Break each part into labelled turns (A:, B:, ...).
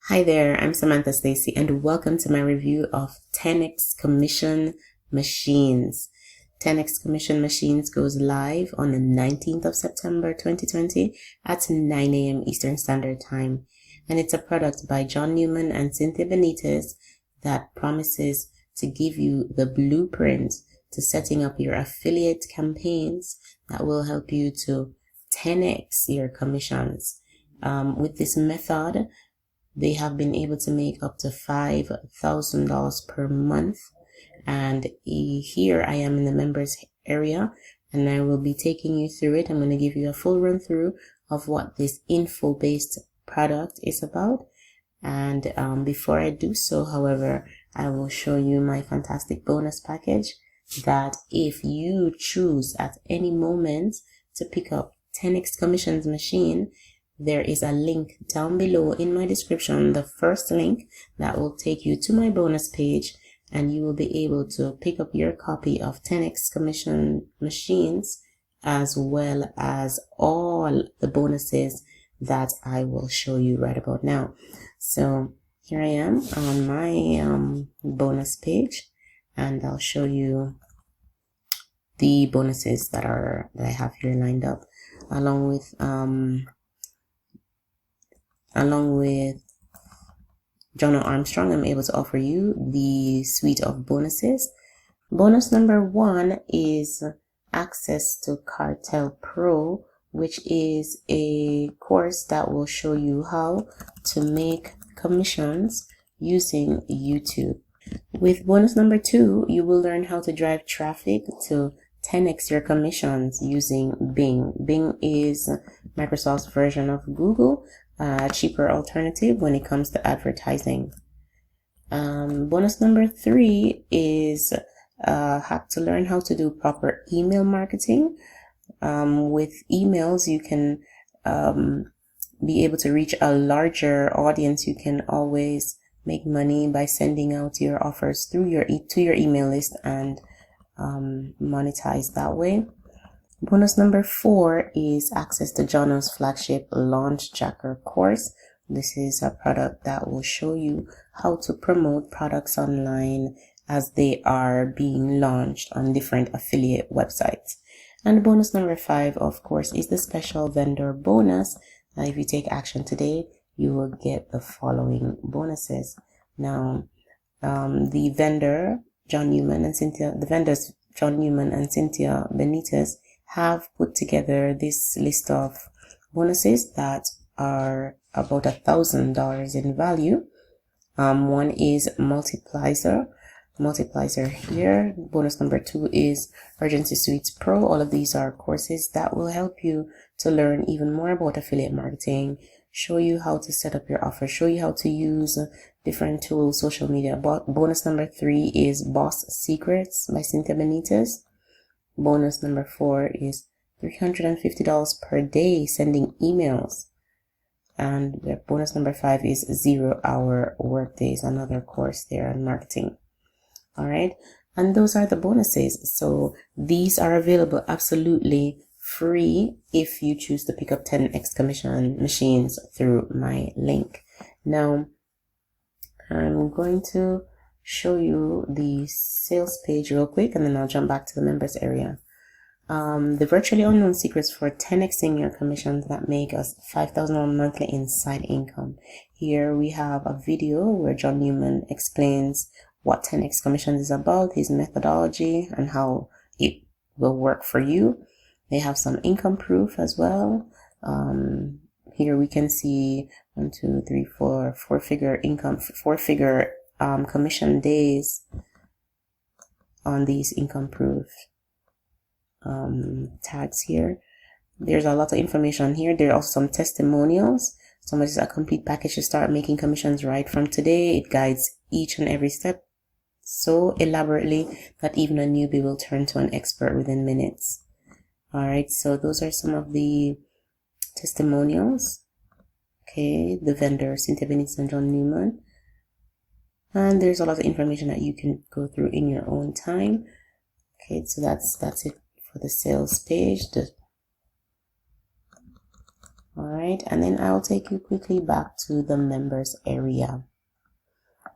A: Hi there, I'm Samantha Stacy and welcome to my review of 10x Commission Machines. 10x Commission Machines goes live on the 19th of September 2020 at 9 a.m. Eastern Standard Time. And it's a product by John Newman and Cynthia Benitez that promises to give you the blueprint to setting up your affiliate campaigns that will help you to 10x your commissions. With this method, they have been able to make up to $5,000 per month. And here I am in the members area and I will be taking you through it. I'm going to give you a full run through of what this info-based product is about. And before I do so, however, I will show you my fantastic bonus package that if you choose at any moment to pick up 10x Commissions Machine, there is a link down below in my description, the first link that will take you to my bonus page, and you will be able to pick up your copy of 10x Commission Machines as well as all the bonuses that I will show you right about now. So here I am on my bonus page, and I'll show you the bonuses that I have here lined up, along with John Armstrong. I'm able to offer you the suite of bonuses. Bonus number 1 is access to Cartel Pro, which is a course that will show you how to make commissions using YouTube. With bonus number 2, you will learn how to drive traffic to 10x your commissions using Bing. Bing is Microsoft's version of Google, a cheaper alternative when it comes to advertising. Bonus number 3 is how to learn how to do proper email marketing. With emails, you can be able to reach a larger audience. You can always make money by sending out your offers through to your email list and monetize that way. Bonus number 4 is access to Jono's flagship Launch Jacker course. This is a product that will show you how to promote products online as they are being launched on different affiliate websites. And bonus number 5, of course, is the special vendor bonus. If you take action today, you will get the following bonuses. Now, the vendors, John Newman and Cynthia Benitez, have put together this list of bonuses that are about $1,000 in value. One is multiplier here. Bonus number 2 is Urgency Suites Pro. All of these are courses that will help you to learn even more about affiliate marketing, show you how to set up your offer, show you how to use different tools, social media. Bonus number 3 is Boss Secrets by Cynthia Benitez. Bonus number 4 is $350 per day sending emails. And the bonus number 5 is 0-hour workdays, another course there on marketing. All right. And those are the bonuses. So these are available absolutely free if you choose to pick up 10x Commission Machines through my link. Now, I'm going to show you the sales page real quick, and then I'll jump back to the members area. The virtually unknown secrets for 10xing your commissions that make us $5,000 monthly inside income. Here we have a video where John Newman explains what 10x commissions is about, his methodology, and how it will work for you. They have some income proof as well. Here we can see 4-figure income, 4-figure commission days on these income proof tags here. There's a lot of information here. There are also some testimonials. So much is a complete package to start making commissions right from today. It guides each and every step so elaborately that even a newbie will turn to an expert within minutes. All right, so those are some of the testimonials. Okay, the vendor, Cynthia Benitez and John Newman. And there's a lot of information that you can go through in your own time. Okay, so that's it for the sales page. All right, and then I'll take you quickly back to the members area.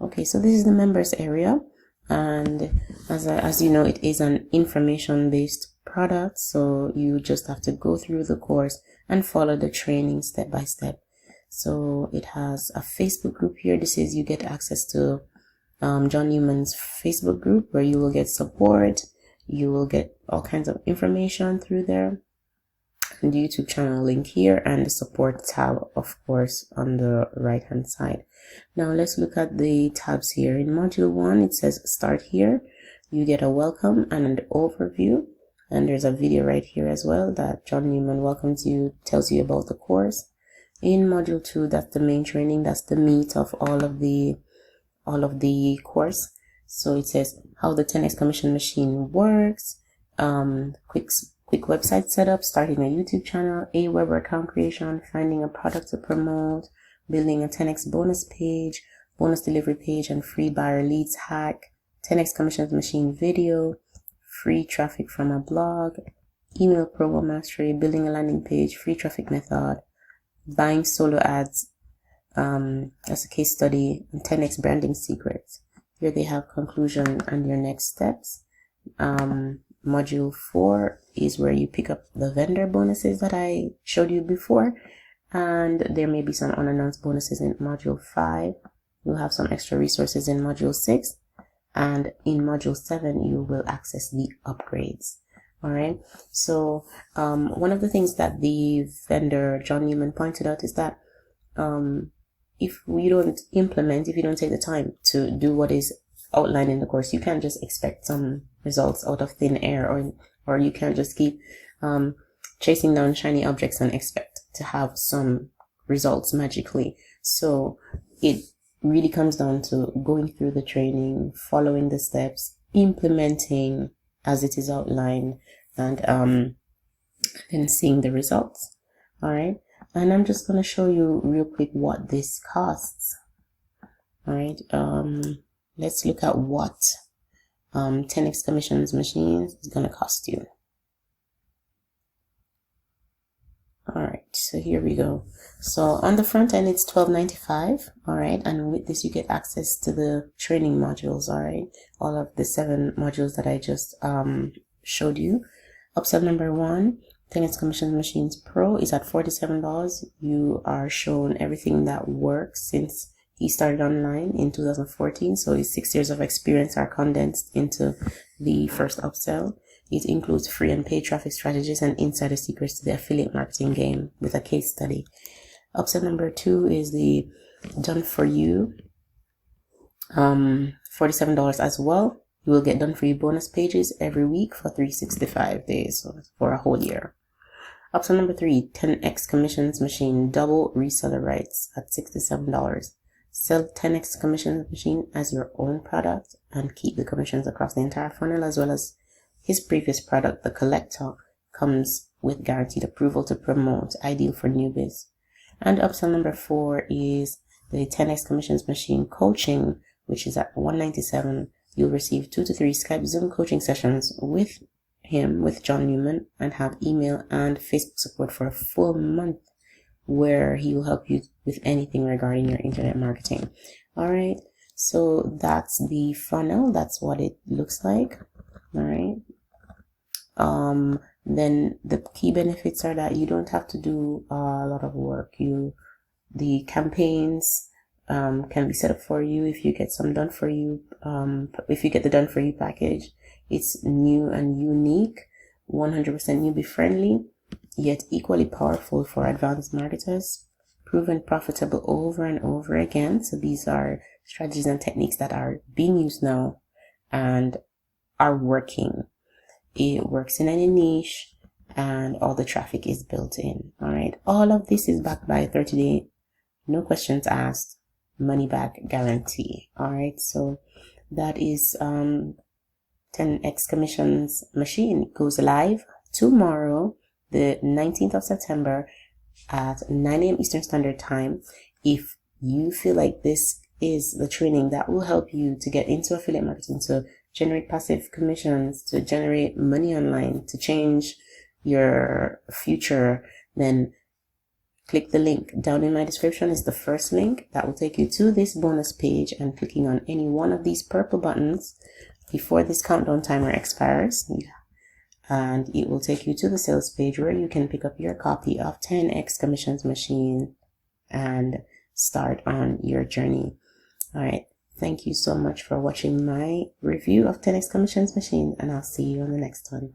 A: Okay, so this is the members area, and as you know, it is an information-based product, so you just have to go through the course and follow the training step by step. So it has a Facebook group here. This is, you get access to John Newman's Facebook group, where you will get support, you will get all kinds of information through there, and the YouTube channel link here, and the support tab, of course, on the right hand side. Now let's look at the tabs here. In module 1, it says start here. You get a welcome and an overview, and there's a video right here as well that John Newman welcomes you, tells you about the course. In module 2, that's the main training, that's the meat of all of the course. So it says how the 10x commission machine works, quick website setup, starting a YouTube channel, a web account creation, finding a product to promote, building a 10x bonus page, bonus delivery page, and free buyer leads hack, 10x commissions machine video, free traffic from a blog, email promo mastery, building a landing page, free traffic method, buying solo ads as a case study, and 10x branding secrets. Here they have conclusion and your next steps. Module 4 is where you pick up the vendor bonuses that I showed you before, and there may be some unannounced bonuses in module 5. You'll have some extra resources in module 6, and in module 7 you will access the upgrades. All right, so one of the things that the vendor John Newman pointed out is that if you don't take the time to do what is outlined in the course, you can't just expect some results out of thin air, or you can't just keep chasing down shiny objects and expect to have some results magically. So it really comes down to going through the training, following the steps, implementing as it is outlined, and then seeing the results. All right, and I'm just going to show you real quick what this costs. All right, let's look at what 10x Commissions Machines is going to cost you. All right, so here we go. So on the front end, it's $12.95. All right, and with this, you get access to the training modules. All right, all of the 7 modules that I just showed you. Upsell number 1, 10x Commissions Machines Pro, is at $47. You are shown everything that works since he started online in 2014. So his 6 years of experience are condensed into the first upsell. It includes free and paid traffic strategies and insider secrets to the affiliate marketing game with a case study. Upsell number 2 is the done for you, $47 as well. You will get done for you bonus pages every week for 365 days, so for a whole year. Upsell number 3, 10x Commissions Machine double reseller rights at $67. Sell 10x Commissions Machine as your own product and keep the commissions across the entire funnel, as well as his previous product, the Collector, comes with guaranteed approval to promote, ideal for newbies. And upsell number 4 is the 10x Commissions Machine Coaching, which is at $197. You'll receive 2 to 3 Skype Zoom coaching sessions with him, with John Newman, and have email and Facebook support for a full month, where he will help you with anything regarding your internet marketing. All right, so that's the funnel. That's what it looks like. All right. Then the key benefits are that you don't have to do a lot of work. The campaigns can be set up for you if you get some done for you. If you get the done for you package, it's new and unique, 100% newbie friendly, yet equally powerful for advanced marketers, proven profitable over and over again. So these are strategies and techniques that are being used now and are working. It works in any niche, and all the traffic is built in. All right, all of this is backed by a 30-day, no questions asked, money back guarantee. All right, so that is 10x Commissions Machine. Goes live tomorrow, the 19th of September at 9 a.m. Eastern Standard Time. If you feel like this is the training that will help you to get into affiliate marketing, to generate passive commissions, to generate money online, to change your future, then click the link down in my description. Is the first link that will take you to this bonus page, and clicking on any one of these purple buttons before this countdown timer expires, and it will take you to the sales page where you can pick up your copy of 10x Commissions Machine and start on your journey. All right. Thank you so much for watching my review of 10x Commissions Machine, and I'll see you on the next one.